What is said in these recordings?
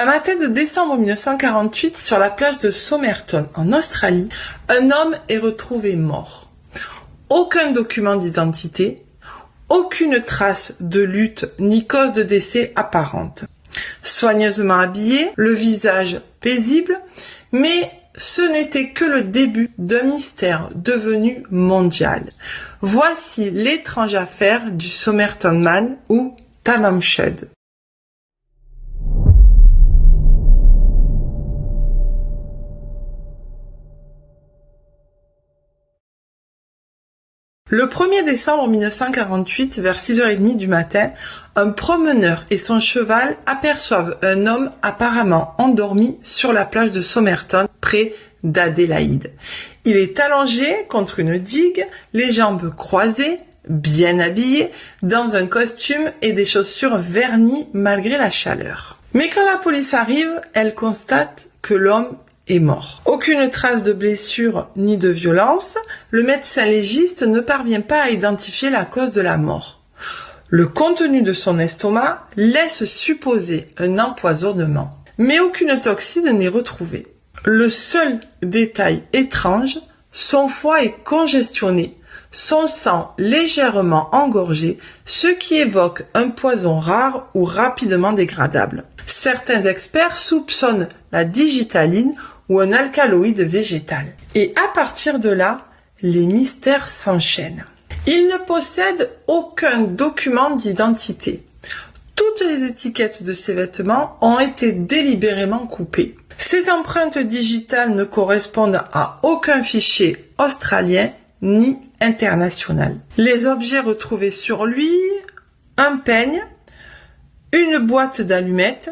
Un matin de décembre 1948, sur la plage de Somerton, en Australie, un homme est retrouvé mort. Aucun document d'identité, aucune trace de lutte ni cause de décès apparente. Soigneusement habillé, le visage paisible, mais ce n'était que le début d'un mystère devenu mondial. Voici l'étrange affaire du Somerton Man ou Tamam Shud. Le 1er décembre 1948, vers 6h30 du matin, un promeneur et son cheval aperçoivent un homme apparemment endormi sur la plage de Somerton, près d'Adélaïde. Il est allongé contre une digue, les jambes croisées, bien habillé, dans un costume et des chaussures vernies malgré la chaleur. Mais quand la police arrive, elle constate que l'homme est mort. Aucune trace de blessure ni de violence, le médecin légiste ne parvient pas à identifier la cause de la mort. Le contenu de son estomac laisse supposer un empoisonnement, mais aucune toxine n'est retrouvée. Le seul détail étrange, son foie est congestionné, son sang légèrement engorgé, ce qui évoque un poison rare ou rapidement dégradable. Certains experts soupçonnent la digitaline ou un alcaloïde végétal. Et à partir de là, les mystères s'enchaînent. Il ne possède aucun document d'identité. Toutes les étiquettes de ses vêtements ont été délibérément coupées. Ses empreintes digitales ne correspondent à aucun fichier australien ni international. Les objets retrouvés sur lui, un peigne, une boîte d'allumettes,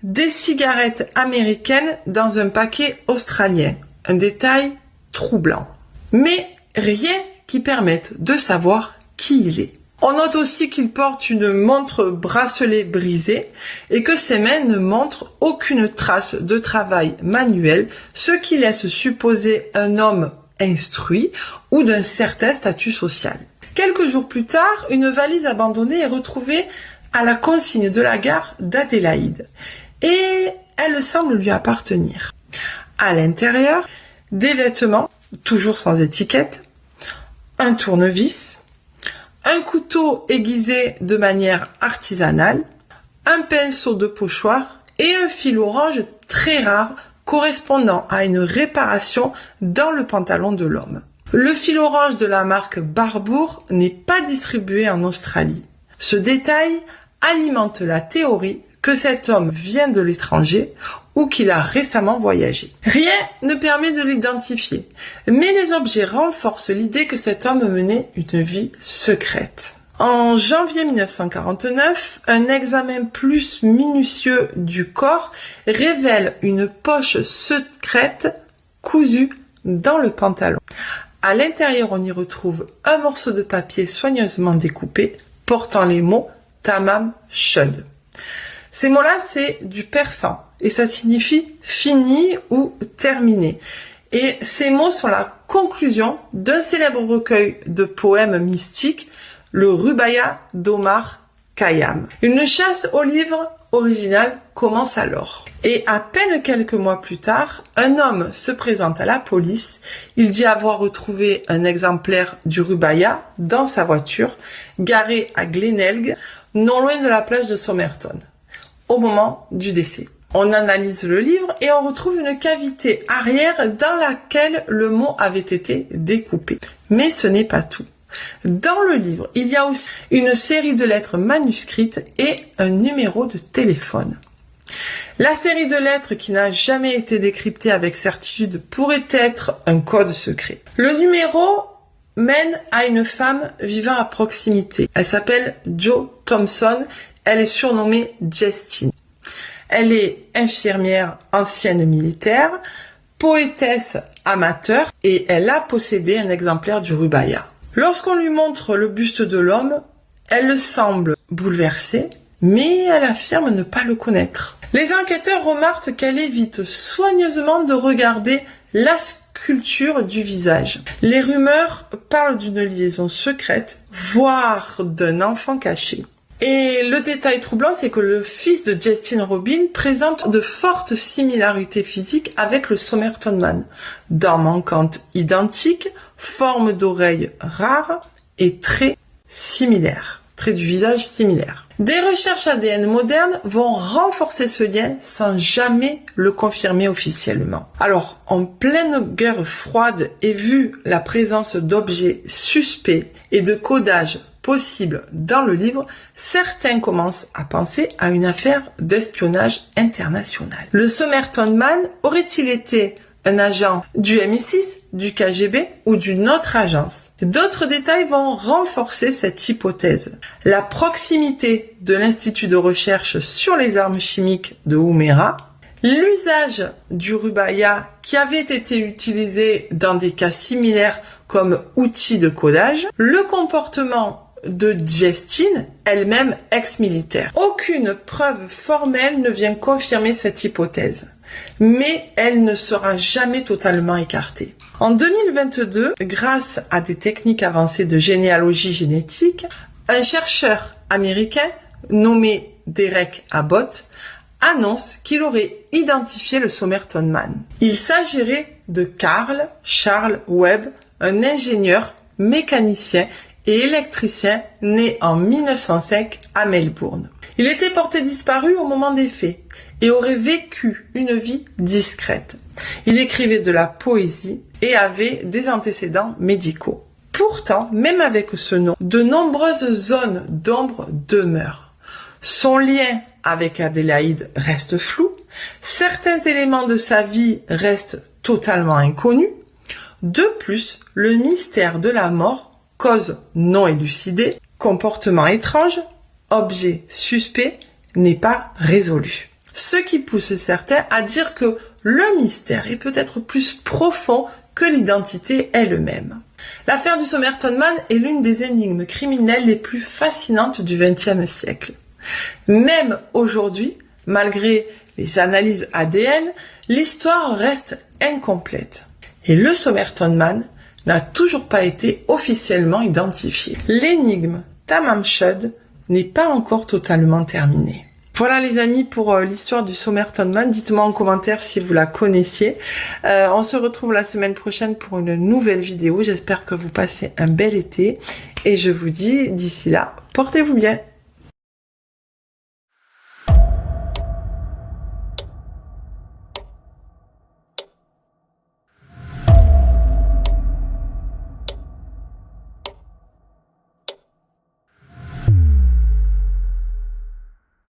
des cigarettes américaines dans un paquet australien. Un détail troublant. Mais rien qui permette de savoir qui il est. On note aussi qu'il porte une montre bracelet brisée et que ses mains ne montrent aucune trace de travail manuel, ce qui laisse supposer un homme instruit ou d'un certain statut social. Quelques jours plus tard, une valise abandonnée est retrouvée à la consigne de la gare d'Adélaïde et elle semble lui appartenir. À l'intérieur, des vêtements, toujours sans étiquette, un tournevis, un couteau aiguisé de manière artisanale, un pinceau de pochoir et un fil orange très rare correspondant à une réparation dans le pantalon de l'homme. Le fil orange de la marque Barbour n'est pas distribué en Australie. Ce détail alimente la théorie que cet homme vient de l'étranger ou qu'il a récemment voyagé. Rien ne permet de l'identifier, mais les objets renforcent l'idée que cet homme menait une vie secrète. En janvier 1949, un examen plus minutieux du corps révèle une poche secrète cousue dans le pantalon. À l'intérieur, on y retrouve un morceau de papier soigneusement découpé portant les mots Tamam Shud. Ces mots-là, c'est du persan et ça signifie fini ou terminé. Et ces mots sont la conclusion d'un célèbre recueil de poèmes mystiques, le Rubaiyat d'Omar Khayyam. Une chasse au livre original commence alors. Et à peine quelques mois plus tard, un homme se présente à la police. Il dit avoir retrouvé un exemplaire du Rubaiyat dans sa voiture, garée à Glenelg, non loin de la plage de Somerton, au moment du décès. On analyse le livre et on retrouve une cavité arrière dans laquelle le mot avait été découpé. Mais ce n'est pas tout. Dans le livre, il y a aussi une série de lettres manuscrites et un numéro de téléphone. La série de lettres qui n'a jamais été décryptée avec certitude pourrait être un code secret. Le numéro mène à une femme vivant à proximité. Elle s'appelle Jo Thompson. Elle est surnommée Justine. Elle est infirmière ancienne militaire, poétesse amateur et elle a possédé un exemplaire du Rubaiyat. Lorsqu'on lui montre le buste de l'homme, elle semble bouleversée, mais elle affirme ne pas le connaître. Les enquêteurs remarquent qu'elle évite soigneusement de regarder la sculpture du visage. Les rumeurs parlent d'une liaison secrète, voire d'un enfant caché. Et le détail troublant, c'est que le fils de Justin Robin présente de fortes similarités physiques avec le Somerton Man. Dents manquantes identiques, forme d'oreille rare et traits similaires. Traits du visage similaires. Des recherches ADN modernes vont renforcer ce lien sans jamais le confirmer officiellement. Alors, en pleine guerre froide et vu la présence d'objets suspects et de codage possible dans le livre, certains commencent à penser à une affaire d'espionnage international. Le Somerton Man aurait-il été un agent du MI6, du KGB ou d'une autre agence? D'autres détails vont renforcer cette hypothèse. La proximité de l'Institut de recherche sur les armes chimiques de Woomera, l'usage du rubaya qui avait été utilisé dans des cas similaires comme outil de codage, le comportement de Justine, elle-même ex-militaire. Aucune preuve formelle ne vient confirmer cette hypothèse, mais elle ne sera jamais totalement écartée. En 2022, grâce à des techniques avancées de généalogie génétique, un chercheur américain nommé Derek Abbott annonce qu'il aurait identifié le Somerton Man. Il s'agirait de Carl Charles Webb, un ingénieur, mécanicien et électricien né en 1905 à Melbourne. Il était porté disparu au moment des faits et aurait vécu une vie discrète. Il écrivait de la poésie et avait des antécédents médicaux. Pourtant, même avec ce nom, de nombreuses zones d'ombre demeurent. Son lien avec Adélaïde reste flou, certains éléments de sa vie restent totalement inconnus. De plus, le mystère de la mort, cause non élucidée, comportement étrange, objet suspect, n'est pas résolu. Ce qui pousse certains à dire que le mystère est peut-être plus profond que l'identité elle-même. L'affaire du Somerton Man est l'une des énigmes criminelles les plus fascinantes du XXe siècle. Même aujourd'hui, malgré les analyses ADN, l'histoire reste incomplète. Et le Somerton Man n'a toujours pas été officiellement identifié. L'énigme Tamam Shud n'est pas encore totalement terminée. Voilà les amis pour l'histoire du Somerton Man. Dites-moi en commentaire si vous la connaissiez. On se retrouve la semaine prochaine pour une nouvelle vidéo. J'espère que vous passez un bel été et je vous dis d'ici là, portez-vous bien.